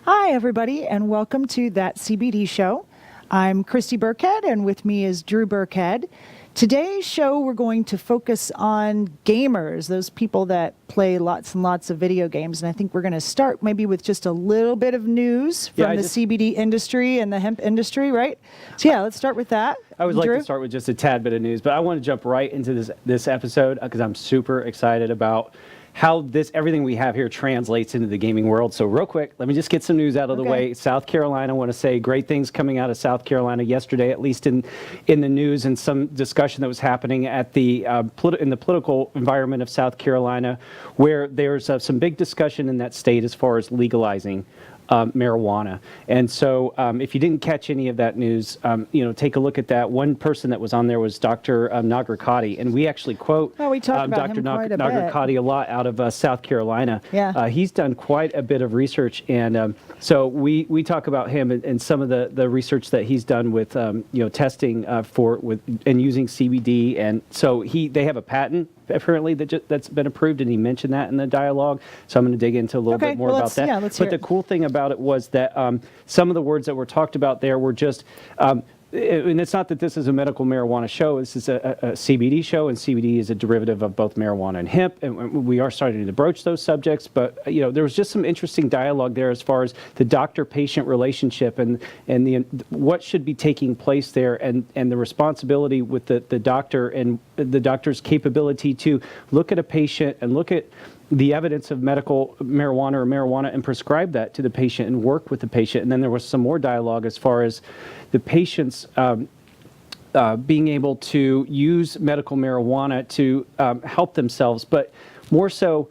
Hi, everybody, and welcome to That CBD Show. I'm Christy Burkhead, and with me is Drew Burkhead. Today's show, we're going to focus on gamers, those people that play lots and lots of video games. And I think we're going to start maybe with just a little bit of news from the CBD industry and the hemp industry, right? So yeah, let's start with that. I would like to start with just a tad bit of news, but I want to jump right into this episode because I'm super excited about how everything we have here translates into the gaming world. So real quick, let me just get some news out of the way. South Carolina, I want to say great things coming out of South Carolina yesterday, at least in the news and some discussion that was happening at in the political environment of South Carolina, where there's some big discussion in that state as far as legalizing marijuana. And so if you didn't catch any of that news, take a look at that. One person that was on there was Dr. Nagarkoti, and we actually quote Dr. Nagarkoti a lot out of South Carolina. Yeah. He's done quite a bit of research, and so we talk about him and some of the research that he's done with testing and using CBD. And so they have a patent apparently that's been approved, and he mentioned that in the dialogue. So I'm going to dig into a little bit more about that. But the cool thing about it was that some of the words that were talked about there were just and it's not that this is a medical marijuana show. This is a CBD show, and CBD is a derivative of both marijuana and hemp. And we are starting to broach those subjects. But there was just some interesting dialogue there as far as the doctor-patient relationship and what should be taking place there, and the responsibility with the doctor and the doctor's capability to look at a patient and look at the evidence of medical marijuana and prescribe that to the patient and work with the patient. And then there was some more dialogue as far as the patients being able to use medical marijuana to help themselves, but more so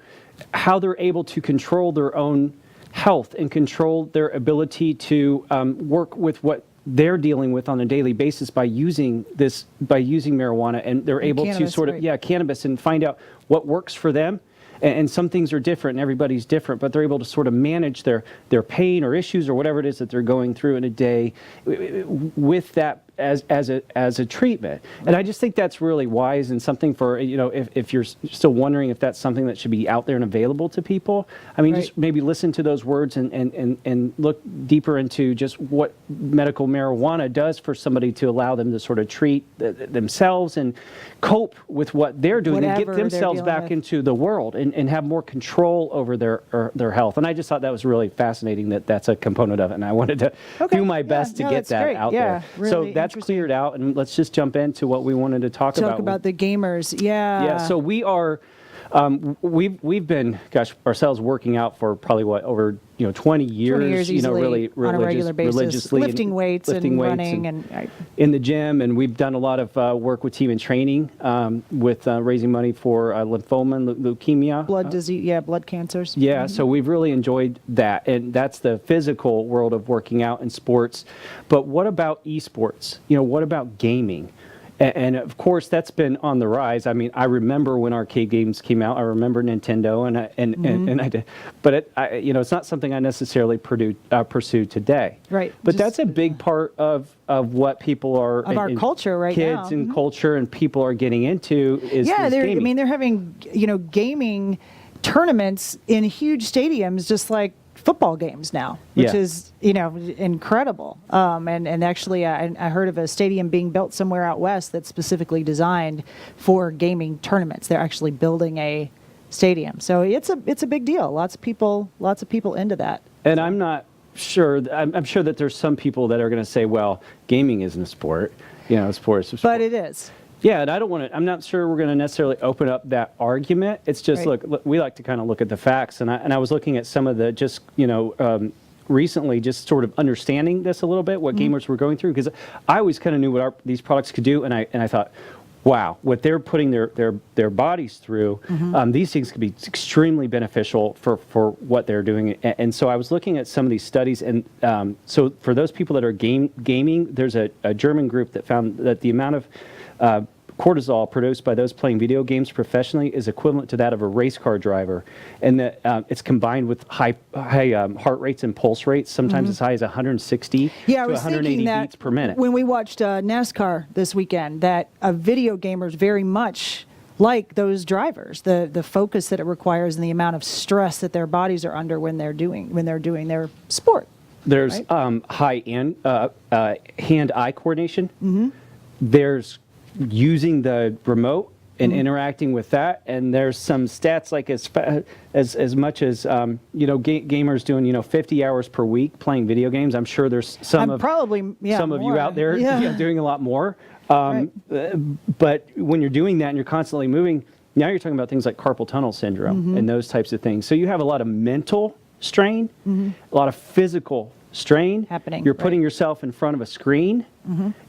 how they're able to control their own health and control their ability to work with what they're dealing with on a daily basis by using marijuana, and they're able to cannabis, and find out what works for them. And some things are different, and everybody's different, but they're able to sort of manage their pain or issues or whatever it is that they're going through in a day with that as a treatment. And I just think that's really wise, and something for, if you're still wondering if that's something that should be out there and available to people. I mean, just maybe listen to those words and look deeper into just what medical marijuana does for somebody to allow them to sort of treat themselves and cope with what they're doing and get themselves back into the world and have more control over their health. And I just thought that was really fascinating that that's a component of it, and I wanted to do my best to get that out there. Really so that's cleared out, and let's just jump into what we wanted to talk about. Talk about the gamers, Yeah, so we are, we've been, ourselves working out for probably over 20 years. 20 years easily, really on a regular basis, religiously, lifting weights and running and in the gym, and we've done a lot of work with Team in Training with raising money for lymphoma and leukemia, blood disease, blood cancers. Yeah, so we've really enjoyed that, and that's the physical world of working out and sports. But what about eSports? What about gaming? And of course, that's been on the rise. I mean, I remember when arcade games came out. I remember Nintendo, and I did, but it's not something I necessarily pursue today. Right. But that's a big part of what people are of our culture right now. Kids and culture and people are getting into is gaming. I mean, they're having gaming tournaments in huge stadiums, just like football games now, which is incredible. And actually, I heard of a stadium being built somewhere out west that's specifically designed for gaming tournaments. They're actually building a stadium, so it's a big deal. Lots of people into that. And I'm not sure. I'm sure that there's some people that are going to say, well, gaming isn't a sport. Sports. But it is. Yeah, and I'm not sure we're going to necessarily open up that argument. It's just, look, we like to kind of look at the facts, and I was looking at some of the just, recently just sort of understanding this a little bit, what gamers were going through, because I always kind of knew what these products could do, and I thought, wow, what they're putting their bodies through, these things could be extremely beneficial for what they're doing. And so I was looking at some of these studies, and so for those people that are gaming, there's a German group that found that the amount of cortisol produced by those playing video games professionally is equivalent to that of a race car driver, and that it's combined with high heart rates and pulse rates, sometimes as high as 160 to 180 beats per minute. When we watched NASCAR this weekend, that video gamers very much like those drivers, the focus that it requires and the amount of stress that their bodies are under when they're doing their sport. There's Right. high hand-eye coordination. Mm-hmm. There's using the remote and interacting with that, and there's some stats like as much as gamers doing 50 hours per week playing video games. I'm sure there's some of more. you out there doing a lot more. Right. But when you're doing that and you're constantly moving, now you're talking about things like carpal tunnel syndrome and those types of things. So you have a lot of mental strain, a lot of physical strain happening. You're putting yourself in front of a screen,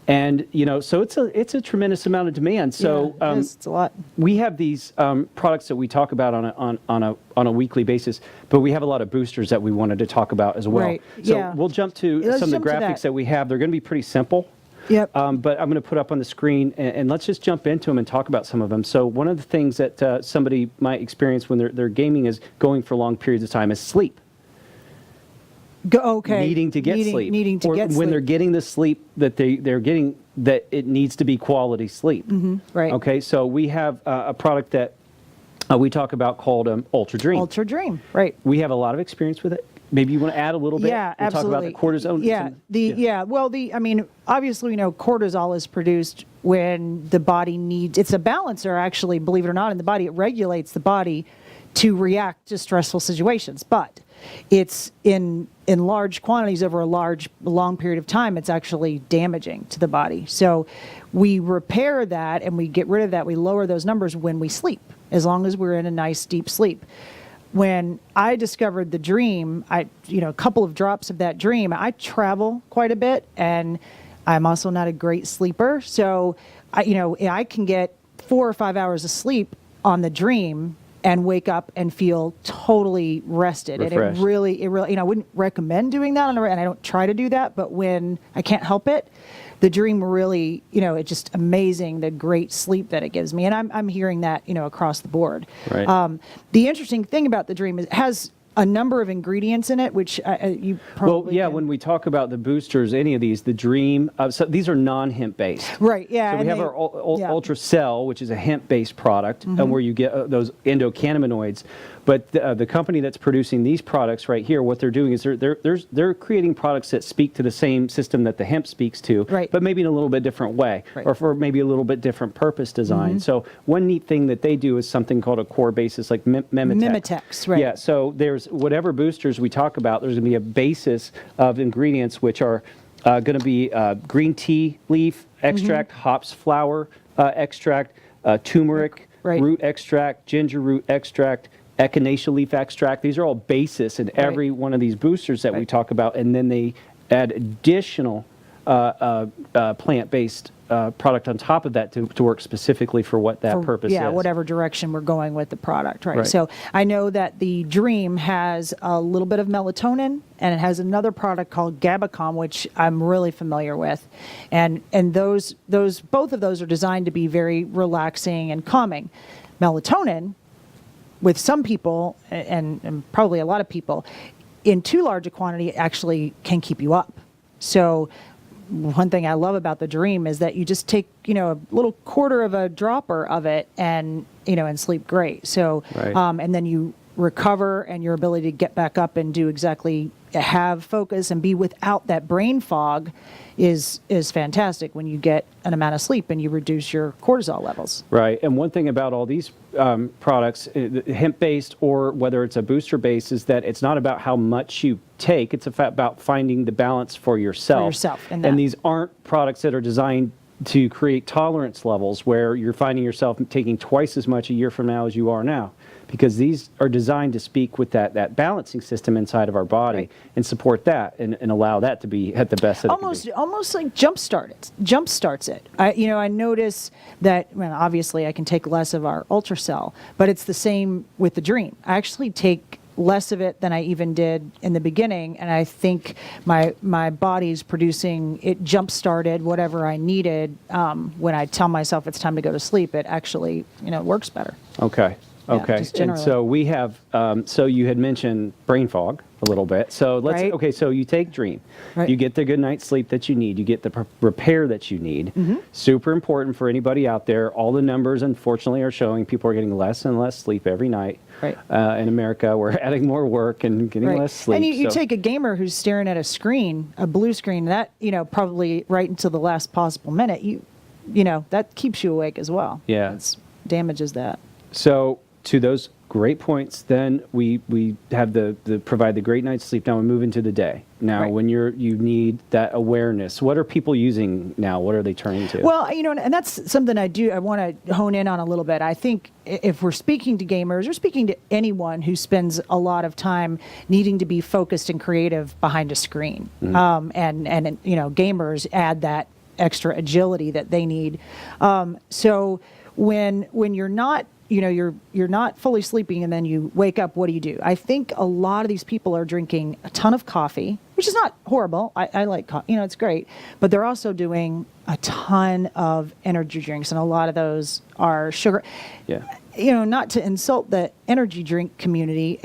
and so it's a tremendous amount of demand. So it's a lot. we have these products that we talk about on a weekly basis, but we have a lot of boosters that we wanted to talk about as well. Right. So Yeah. we'll jump to Let's some of jump the to graphics that we have. They're going to be pretty simple. Yep. But I'm going to put up on the screen, and let's just jump into them and talk about some of them. So one of the things that somebody might experience when they're gaming is going for long periods of time is sleep. Needing to get sleep. Needing to or get when sleep. they're getting the sleep that they're getting, that it needs to be quality sleep. Right. Okay, so we have a product that we talk about called Ultra Dream. Ultra Dream. Right. We have a lot of experience with it. Maybe you want to add a little bit? Yeah, We'll absolutely. talk about the cortisone. Well, obviously, cortisol is produced when the body needs, it's a balancer, actually, believe it or not, in the body. It regulates the body to react to stressful situations. But it's in large quantities over a long period of time, it's actually damaging to the body. So we repair that and we get rid of that. We lower those numbers when we sleep, as long as we're in a nice deep sleep. When I discovered the Dream, a couple of drops of that Dream, I travel quite a bit, and I'm also not a great sleeper. So, I can get 4 or 5 hours of sleep on the Dream and wake up and feel totally rested. Refreshed. And it really, I wouldn't recommend doing that and I don't try to do that, but when I can't help it, the Dream really, it's just amazing, the great sleep that it gives me. And I'm hearing that, across the board. Right. The interesting thing about the Dream is it has a number of ingredients in it, which you probably can. When we talk about the boosters, any of these, the Dream, so these are non-hemp based. Right, yeah. So we have our Ultra Cell, which is a hemp-based product, and where you get those endocannabinoids. But the company that's producing these products right here, what they're doing is they're creating products that speak to the same system that the hemp speaks to, right, but maybe in a little bit different way, right, or for maybe a little bit different purpose design. So one neat thing that they do is something called a core basis, like Mimitex. Right. Yeah. So there's whatever boosters we talk about, there's going to be a basis of ingredients which are going to be green tea leaf extract, hops flower extract, turmeric root extract, ginger root extract, echinacea leaf extract. These are all basis in every one of these boosters that we talk about, and then they add additional plant-based product on top of that to work specifically for what that purpose is. Yeah, whatever direction we're going with the product, right? So I know that the Dream has a little bit of melatonin, and it has another product called Gabacom, which I'm really familiar with, and those both of those are designed to be very relaxing and calming. Melatonin, with some people, and probably a lot of people, in too large a quantity, it actually can keep you up. So one thing I love about the Dream is that you just take, a little quarter of a dropper of it and sleep great. So, and then you recover, and your ability to get back up and do exactly, have focus and be without that brain fog is fantastic when you get an amount of sleep and you reduce your cortisol levels. Right. And one thing about all these products, hemp-based or whether it's a booster-based, is that it's not about how much you take. It's about finding the balance for yourself. And these aren't products that are designed to create tolerance levels where you're finding yourself taking twice as much a year from now as you are now. Because these are designed to speak with that balancing system inside of our body and support that and allow that to be at the best that it can be. Almost like jumpstarts it. I notice that, obviously I can take less of our Ultracell, but it's the same with the Dream. I actually take less of it than I even did in the beginning, and I think my body's producing, it jump-started whatever I needed. When I tell myself it's time to go to sleep, it actually works better. Okay. Okay. just And generally. so we have, so you had mentioned brain fog a little bit. So Right. okay, so you take Dream. Right. You get the good night's sleep that you need. You get the repair that you need. Mm-hmm. Super important for anybody out there. All the numbers, unfortunately, are showing people are getting less and less sleep every night. Right. In America, we're adding more work and getting Right. less sleep. And you so- take a gamer who's staring at a screen, a blue screen, that, probably right until the last possible minute, that keeps you awake as well. Yeah. It damages that. So to those great points, then we have the provide the great night's sleep. Now we move into the day. Now Right. when you need that awareness, what are people using now? What are they turning to? Well, and that's something I want to hone in on a little bit. I think if we're speaking to gamers or speaking to anyone who spends a lot of time needing to be focused and creative behind a screen, and gamers add that extra agility that they need. So when you're not you're not fully sleeping and then you wake up, what do? I think a lot of these people are drinking a ton of coffee, which is not horrible. I like coffee, it's great. But they're also doing a ton of energy drinks, and a lot of those are sugar. Yeah. Not to insult the energy drink community,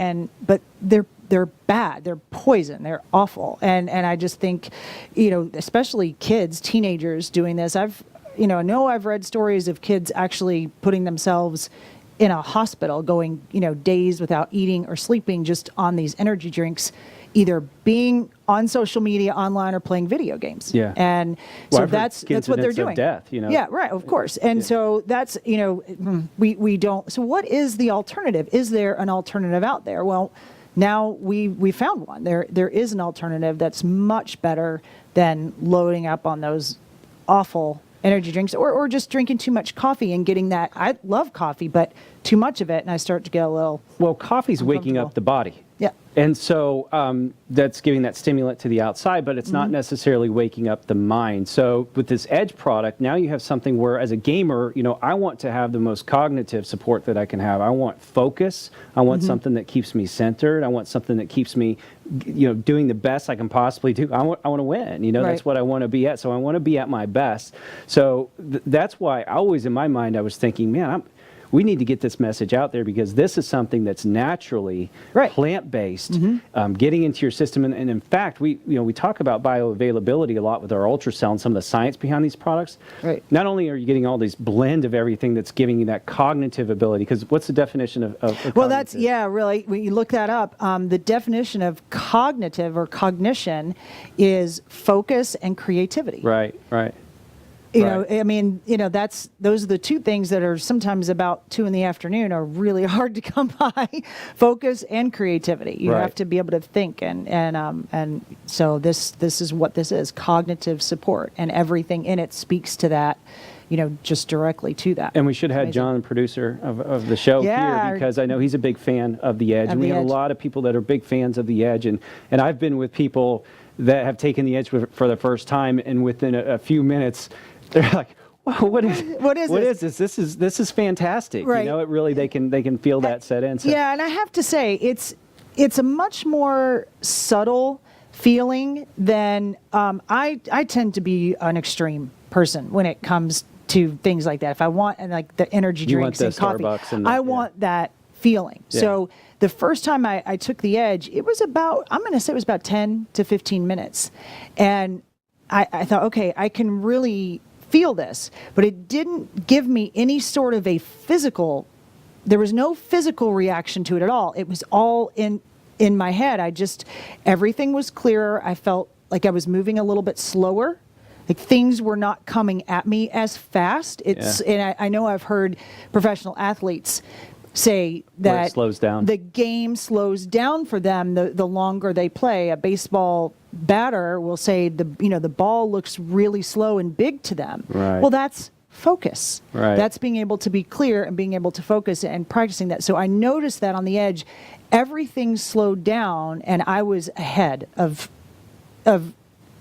but they're bad. They're poison. They're awful. And I just think, especially kids, teenagers doing this. I've read stories of kids actually putting themselves in a hospital, going, days without eating or sleeping just on these energy drinks, either being on social media, online, or playing video games. Yeah. And Well, so I've heard that's what they're incidents of doing. death, Yeah, right, of course. And so that's, we don't. So what is the alternative? Is there an alternative out there? Well, now we found one. There is an alternative that's much better than loading up on those awful energy drinks or just drinking too much coffee and getting that. I love coffee, but too much of it, and I start to get a little. Well, coffee's waking up the body. Yeah. And so that's giving that stimulant to the outside, but it's not necessarily waking up the mind. So with this Edge product, now you have something where, as a gamer, I want to have the most cognitive support that I can have. I want focus. I want something that keeps me centered. I want something that keeps me, doing the best I can possibly do. I want to win. Right. That's what I want to be at. So I want to be at my best. So that's why always in my mind I was thinking, man, we need to get this message out there, because this is something that's naturally plant-based, getting into your system. And in fact, we talk about bioavailability a lot with our ultrasound, some of the science behind these products. Right. Not only are you getting all these blend of everything that's giving you that cognitive ability, because what's the definition of Well, that's, cognitive? really, when you look that up, the definition of cognitive or cognition is focus and creativity. Right. Those are the two things that are sometimes about 2 p.m. are really hard to come by. Focus and creativity. You have to be able to think, and so this is what this is: cognitive support, and everything in it speaks to that. Just directly to that. And we should have Amazing. John, the producer of the show, here, because I know he's a big fan of the Edge. And we have a lot of people that are big fans of the Edge, and I've been with people that have taken the Edge for the first time, and within a few minutes, they're like, "Wow, what is this? This is fantastic!" Right. It really they can feel that set in. So. Yeah, and I have to say it's a much more subtle feeling than I tend to be an extreme person when it comes to things like that. If I want the energy You want drinks the and coffee, Starbucks and I want that feeling. Yeah. So the first time I took the Edge, it was about 10 to 15 minutes, and I thought, okay, I can really feel this, but it didn't give me any sort of a physical. There was no physical reaction to it at all. It was all in my head. Everything was clearer. I felt like I was moving a little bit slower. Like things were not coming at me as fast. And I know I've heard professional athletes say Where that it slows down. the game slows down for them the longer they play. A baseball batter will say the ball looks really slow and big to them. Right. Well, that's focus. Right. That's being able to be clear and being able to focus and practicing that. So I noticed that on the Edge, everything slowed down, and I was ahead of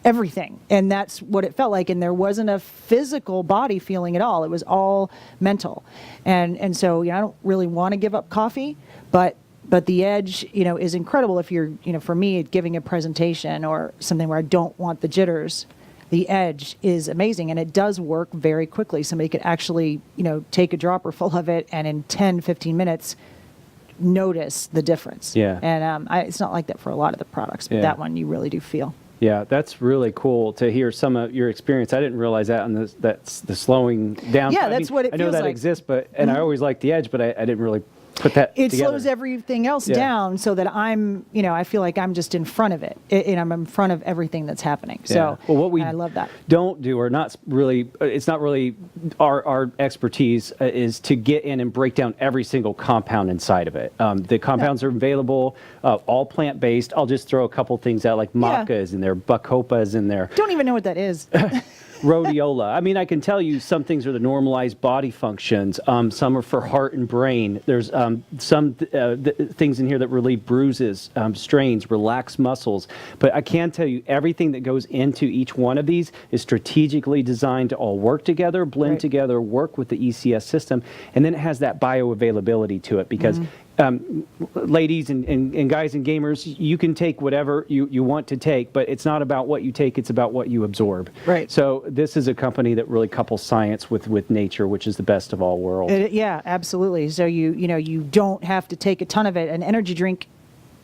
everything. And that's what it felt like. And there wasn't a physical body feeling at all. It was all mental. And so, I don't really want to give up coffee, but the Edge, is incredible if you're, for me, giving a presentation or something where I don't want the jitters. the Edge is amazing, and it does work very quickly. Somebody could actually, take a dropper full of it, and in 10, 15 minutes, notice the difference. Yeah. And it's not like that for a lot of the products, but that one you really do feel. Yeah, that's really cool to hear some of your experience. I didn't realize that, and that's the slowing down. Yeah, that's what it I know feels that like. exists, but I always liked the Edge, but I didn't really put that It together. slows everything else down so that I'm, I feel like I'm just in front of it. And I'm in front of everything that's happening. So well, what we I love that. don't do, or not really, it's not really our expertise, is to get in and break down every single compound inside of it. The compounds are available, all plant-based. I'll just throw a couple things out, like maca is in there, bacopa is in there. Don't even know what that is. Rhodiola. I mean, I can tell you some things are the normalized body functions. Some are for heart and brain. There's some things in here that relieve bruises, strains, relax muscles. But I can tell you everything that goes into each one of these is strategically designed to all work together, blend together, work with the ECS system, and then it has that bioavailability to it because ladies and guys and gamers, you can take whatever you want to take, but it's not about what you take, it's about what you absorb. Right. So this is a company that really couples science with nature, which is the best of all worlds. Yeah, absolutely. So you don't have to take a ton of it. An energy drink,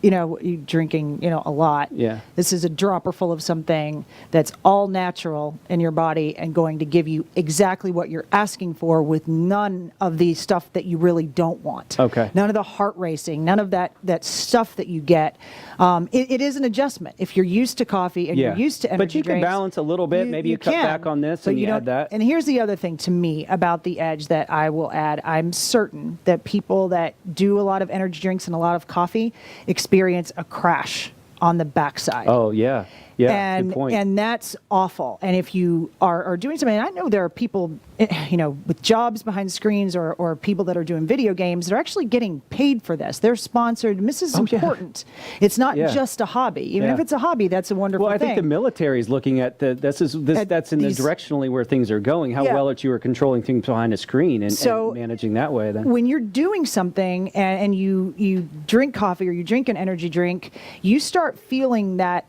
you drinking, a lot. Yeah. This is a dropper full of something that's all natural in your body and going to give you exactly what you're asking for with none of the stuff that you really don't want. Okay. None of the heart racing, none of that stuff that you get. It is an adjustment. If you're used to coffee and you're used to energy but you can drinks, balance a little bit. Maybe you cut can, back on this but and you add that. And here's the other thing to me about the Edge that I will add. I'm certain that people that do a lot of energy drinks and a lot of coffee experience a crash on the backside. Oh, yeah. Yeah, and good point. and that's awful. And if you are doing something, and I know there are people, with jobs behind screens or people that are doing video games that are actually getting paid for this. They're sponsored. And this is important. It's not just a hobby. Even if it's a hobby, that's a wonderful thing. Well, I think the military is looking at that's in the directionally where things are going. How well that you are controlling things behind a screen and managing that way. Then when you're doing something and you drink coffee or you drink an energy drink, you start feeling that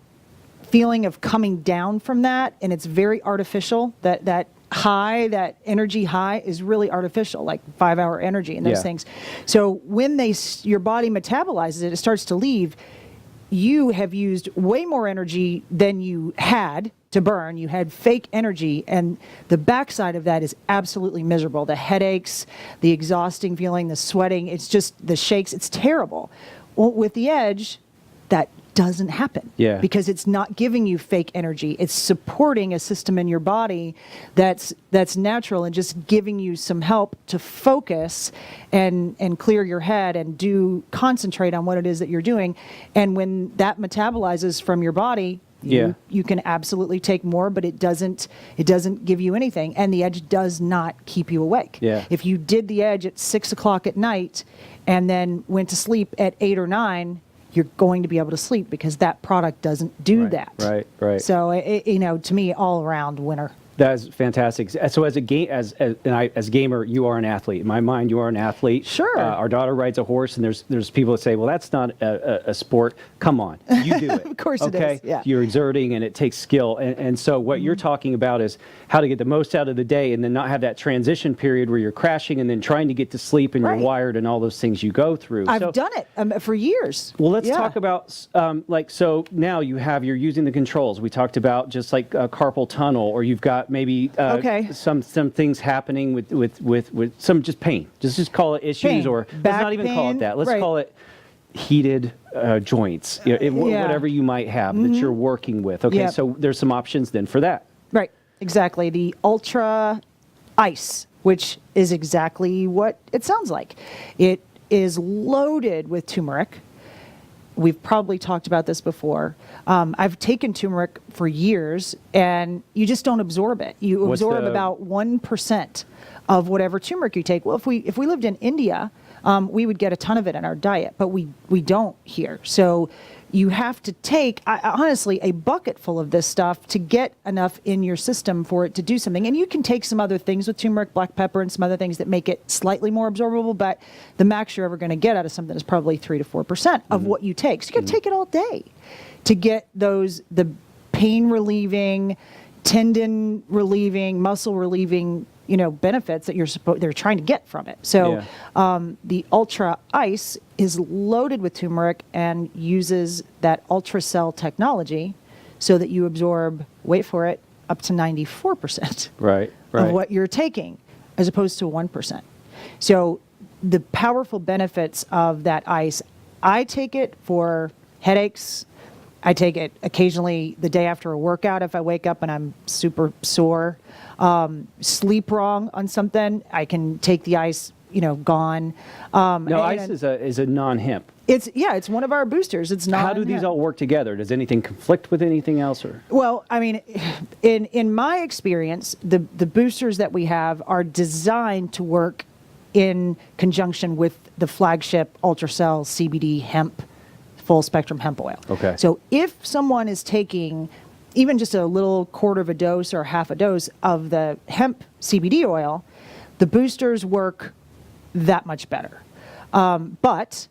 feeling of coming down from that, and it's very artificial. That energy high is really artificial, like 5-hour energy and those things. So when your body metabolizes it, it starts to leave. You have used way more energy than you had to burn. You had fake energy, and the backside of that is absolutely miserable. The headaches, the exhausting feeling, the sweating, it's just the shakes. It's terrible. Well, with the Edge, that doesn't happen because it's not giving you fake energy. It's supporting a system in your body that's natural and just giving you some help to focus and clear your head and concentrate on what it is that you're doing. And when that metabolizes from your body, you can absolutely take more, but it doesn't give you anything. And the Edge does not keep you awake. If you did the Edge at 6 o'clock at night and then went to sleep at 8 or 9, you're going to be able to sleep because that product doesn't do that. Right. So, to me, all around winner. That is fantastic. So as a gamer, you are an athlete. In my mind, you are an athlete. Sure. Our daughter rides a horse, and there's people that say, well, that's not a sport. Come on, you do it. Of course it is. Yeah. You're exerting, and it takes skill. And so what you're talking about is how to get the most out of the day and then not have that transition period where you're crashing and then trying to get to sleep and you're wired and all those things you go through. I've done it for years. Well, let's talk about, so now you're using the controls. We talked about just like carpal tunnel, or you've got maybe some things happening with some just pain. Just call it issues, pain. Or Back let's not even call it pain. that. Let's call it heated joints, whatever you might have that you're working with. Okay, so there's some options then for that. Right, exactly. The Ultra Ice, which is exactly what it sounds like. It is loaded with turmeric. We've probably talked about this before. I've taken turmeric for years, and you just don't absorb it. You absorb about 1% of whatever turmeric you take. Well, if we lived in India, we would get a ton of it in our diet, but we don't here. So you have to take, honestly, a bucket full of this stuff to get enough in your system for it to do something. And you can take some other things with turmeric, black pepper, and some other things that make it slightly more absorbable, but the max you're ever going to get out of something is probably 3 to 4% of what you take. So you got to take it all day to get the pain relieving, tendon relieving, muscle relieving, benefits that they're trying to get from it. So the Ultra Ice is loaded with turmeric and uses that ultracell technology so that you absorb, wait for it, up to 94% of what you're taking, as opposed to 1%. So the powerful benefits of that ice, I take it for headaches. I take it occasionally the day after a workout if I wake up and I'm super sore. Sleep wrong on something, I can take the ice, gone. Ice is a non-hemp. It's one of our boosters. It's not. How do these all work together? Does anything conflict with anything else? Or? Well, I mean, in my experience, the boosters that we have are designed to work in conjunction with the flagship Ultracell CBD hemp, full spectrum hemp oil. Okay. So if someone is taking even just a little quarter of a dose or half a dose of the hemp CBD oil, the boosters work that much better. But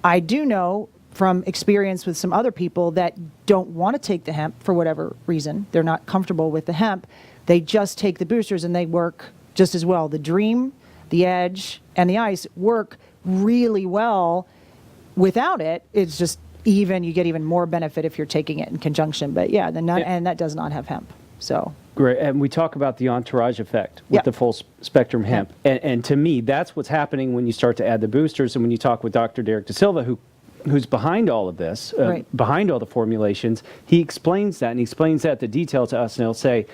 I do know from experience with some other people that don't want to take the hemp for whatever reason. They're not comfortable with the hemp. They just take the boosters and they work just as well. The Dream, the Edge, and the Ice work really well. Without it, it's just you get even more benefit if you're taking it in conjunction. But and that does not have hemp. So great. And we talk about the entourage effect with the full spectrum hemp. And to me, that's what's happening when you start to add the boosters. And when you talk with Dr. Derek Da Silva, who's behind all of this, behind all the formulations, he explains that, and he explains that the detail to us. And he'll say,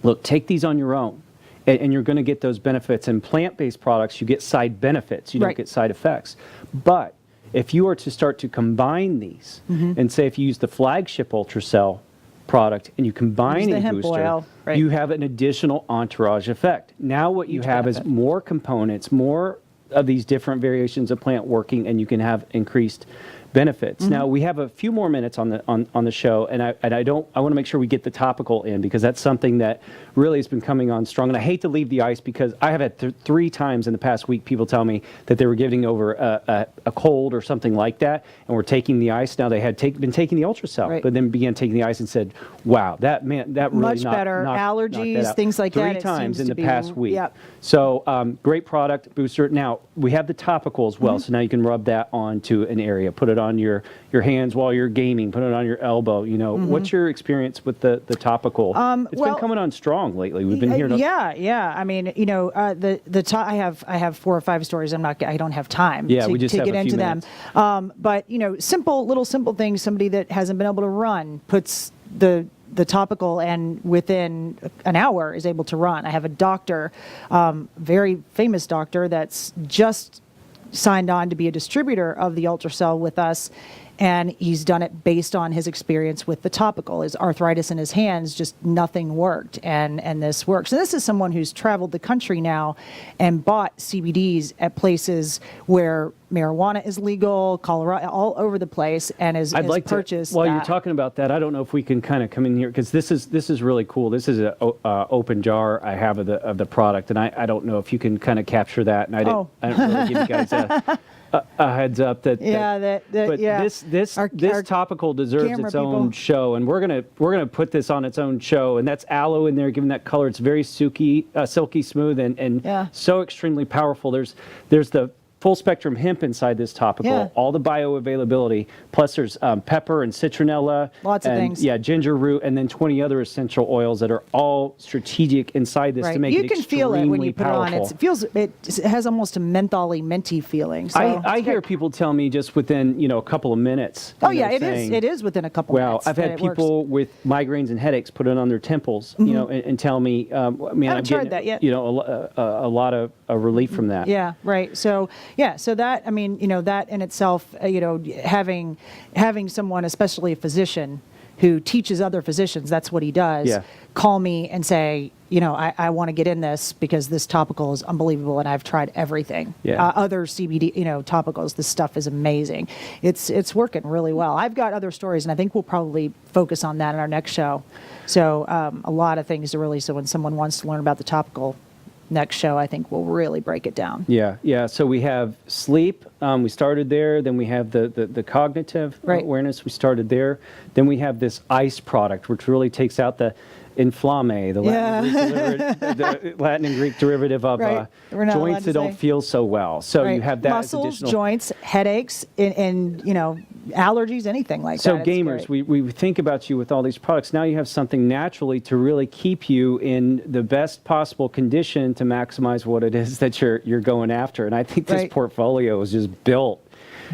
look, take these on your own. And you're going to get those benefits. In plant-based products, you get side benefits. You don't get side effects. But if you are to start to combine these, and say if you use the flagship Ultracell product and you combine a booster, you have an additional entourage effect. Now what you have is more components, more of these different variations of plant working, and you can have increased benefits. Now we have a few more minutes on the show, and I want to make sure we get the topical in, because that's something that really has been coming on strong. And I hate to leave the ice, because I have had 3 times in the past week people tell me that they were giving over a cold or something like that, and were taking the ice. Now they had been taking the Ultracell, but then began taking the ice and said, "Wow, that really much better." Allergies, things like that. 3 times in the past week. So great product booster. Now we have the topical as well. So now you can rub that onto an area, put it on your hands while you're gaming, put it on your elbow. What's your experience with the topical? It's been coming on strong lately. We've been hearing. I mean, I have 4 or 5 stories. I don't have time. We just to have get a few into minutes. them. But simple things. Somebody that hasn't been able to run puts the topical, and within an hour is able to run. I have a doctor, very famous doctor, that's just signed on to be a distributor of the Ultracell with us, and he's done it based on his experience with the topical. His arthritis in his hands, just nothing worked, and this works. And this is someone who's traveled the country now and bought CBDs at places where marijuana is legal, Colorado, all over the place, and has purchased. While you're talking about that, I don't know if we can kind of come in here, because this is really cool. This is an open jar I have of the product, and I don't know if you can kind of capture that. And I don't really give you guys a heads up that. This topical deserves its own show, and we're gonna put this on its own show. And that's aloe in there, giving that color. It's very silky smooth, and so extremely powerful. There's the full spectrum hemp inside this topical, all the bioavailability, plus there's pepper and citronella, lots of things, ginger root, and then 20 other essential oils that are all strategic inside this to make it extremely powerful. You can feel it when you put it on. It has almost a mentholy minty feeling. So I hear people tell me just within a couple of minutes. It is within a couple of minutes. Well, I've had people with migraines and headaches put it on their temples, and tell me, I'm tried that yet. A lot of relief from that. Yeah, right. So that, I mean, that in itself, having someone, especially a physician who teaches other physicians, that's what he does, call me and say, I want to get in this because this topical is unbelievable and I've tried everything. Other CBD, topicals, this stuff is amazing. It's working really well. I've got other stories, and I think we'll probably focus on that in our next show. So a lot of things to really, so when someone wants to learn about the topical, next show, I think we'll really break it down. So we have sleep. We started there. Then we have the cognitive awareness. We started there. Then we have this ice product, which really takes out inflame, the Latin and Greek derivative of Right. We're not allowed joints to that don't say. feel so well. So Right. you have that as muscles, additional. joints, headaches, and allergies, anything like So that. It's gamers, great. we think about you with all these products. Now you have something naturally to really keep you in the best possible condition to maximize what it is that you're going after. And I think this Right. portfolio is just built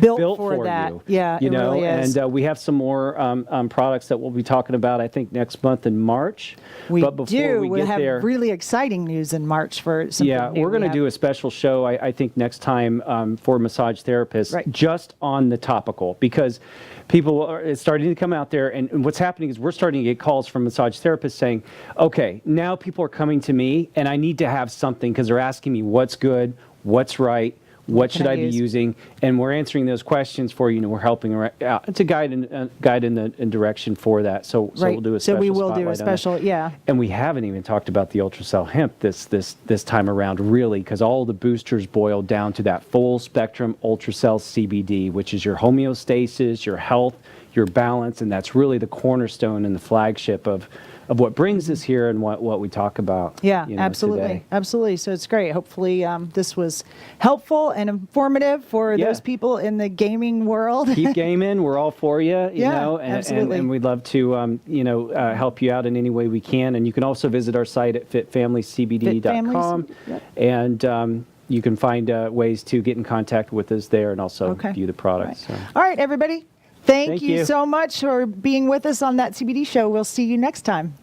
for that. you. Yeah, you it know, really is. and we have some more products that we'll be talking about, I think, next month in March. We but before do. we We'll get have there, really exciting news in March for something yeah, new. we're going to We do have- a special show, I think, next time for massage therapists, Right. just on the topical, because people it's starting to come out there, and what's happening is we're starting to get calls from massage therapists saying, okay, now people are coming to me, and I need to have something because they're asking me what's good, what's right, what can should I I be use? using, and we're answering those questions for you, and we're helping out to guide in direction for that. So Right. we'll do a So special we will do spotlight a on that. special, yeah. And we haven't even talked about the ultracell hemp this time around, really, because all the boosters boil down to that full spectrum ultracell CBD, which is your homeostasis, your health, your balance, and that's really the cornerstone and the flagship of what brings us here and what we talk about. Yeah, you know, absolutely. today. Absolutely. So it's great. Hopefully this was helpful and informative for Yeah. those people in the gaming world. Keep gaming. We're all for you, you Yeah, know, absolutely. and we'd love to, help you out in any way we can. And you can also visit our site at fitfamilycbd.com. Yep. And you can find ways to get in contact with us there and also Okay. view the products. Right. So. All right, everybody. Thank Thank you you. so much for being with us on that CBD show. We'll see you next time.